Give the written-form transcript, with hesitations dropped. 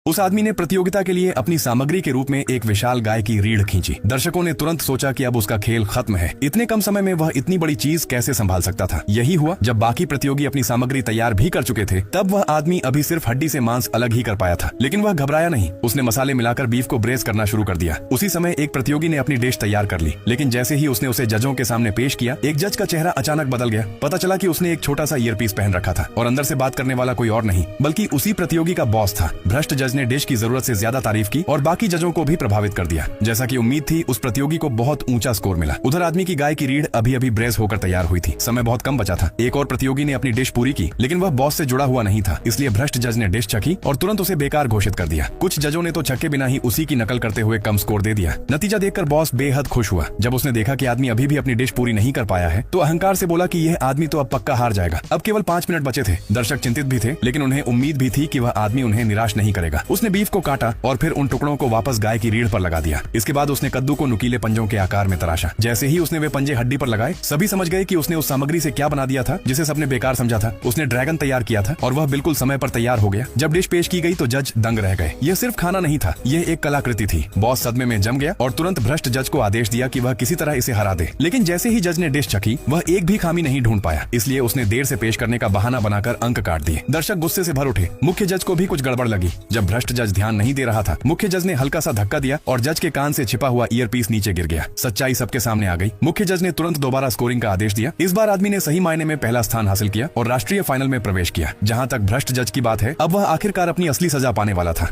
उस आदमी ने प्रतियोगिता के लिए अपनी सामग्री के रूप में एक विशाल गाय की रीढ़ खींची। दर्शकों ने तुरंत सोचा कि अब उसका खेल खत्म है। इतने कम समय में वह इतनी बड़ी चीज कैसे संभाल सकता था। यही हुआ जब बाकी प्रतियोगी अपनी सामग्री तैयार भी कर चुके थे, तब वह आदमी अभी सिर्फ हड्डी से मांस अलग ही कर पाया था। लेकिन वह घबराया नहीं। उसने मसाले मिलाकर बीफ को ब्रेस करना शुरू कर दिया। उसी समय एक प्रतियोगी ने अपनी डिश तैयार कर ली, लेकिन जैसे ही उसने उसे जजों के सामने पेश किया, एक जज का चेहरा अचानक बदल गया। पता चला कि उसने एक छोटा सा ईयरपीस पहन रखा था और अंदर से बात करने वाला कोई और नहीं बल्कि उसी प्रतियोगी का बॉस था। भ्रष्ट जज ने डिश की जरूरत से ज्यादा तारीफ की और बाकी जजों को भी प्रभावित कर दिया। जैसा कि उम्मीद थी, उस प्रतियोगी को बहुत ऊंचा स्कोर मिला। उधर आदमी की गाय की रीढ़ अभी अभी ब्रेस होकर तैयार हुई थी। समय बहुत कम बचा था। एक और प्रतियोगी ने अपनी डिश पूरी की, लेकिन वह बॉस से जुड़ा हुआ नहीं था। इसलिए भ्रष्ट जज ने डिश चखी और तुरंत उसे बेकार घोषित कर दिया। कुछ जजों ने तो छक्के बिना ही उसी की नकल करते हुए कम स्कोर दे दिया। नतीजा देखकर बॉस बेहद खुश हुआ। जब उसने देखा कि आदमी अभी भी अपनी डिश पूरी नहीं कर पाया है, तो अहंकार से बोला कि यह आदमी तो अब पक्का हार जाएगा। अब केवल 5 मिनट बचे थे। दर्शक चिंतित भी थे, लेकिन उन्हें उम्मीद भी थी कि वह आदमी उन्हें निराश नहीं करेगा। उसने बीफ को काटा और फिर उन टुकड़ों को वापस गाय की रीढ़ पर लगा दिया। इसके बाद उसने कद्दू को नुकीले पंजों के आकार में तराशा। जैसे ही उसने वे पंजे हड्डी पर लगाए, सभी समझ गए कि उसने उस सामग्री से क्या बना दिया था जिसे सबने बेकार समझा था। उसने ड्रैगन तैयार किया था और वह बिल्कुल समय पर तैयार हो गया। जब डिश पेश की गई तो जज दंग रह गए। यह सिर्फ खाना नहीं था, यह एक कलाकृति थी। बॉस सदमे में जम गया और तुरंत भ्रष्ट जज को आदेश दिया कि वह किसी तरह इसे हरा दे। लेकिन जैसे ही जज ने डिश चखी, वह एक भी खामी नहीं ढूंढ पाया। इसलिए उसने देर से पेश करने का बहाना बनाकर अंक काट दिए। दर्शक गुस्से से भर उठे। मुख्य जज को भी कुछ गड़बड़ लगी। जब भ्रष्ट जज ध्यान नहीं दे रहा था, मुख्य जज ने हल्का सा धक्का दिया और जज के कान से छिपा हुआ ईयरपीस नीचे गिर गया। सच्चाई सबके सामने आ गई। मुख्य जज ने तुरंत दोबारा स्कोरिंग का आदेश दिया। इस बार आदमी ने सही मायने में पहला स्थान हासिल किया और राष्ट्रीय फाइनल में प्रवेश किया। जहां तक भ्रष्ट जज की बात है, अब वह आखिरकार अपनी असली सजा पाने वाला था।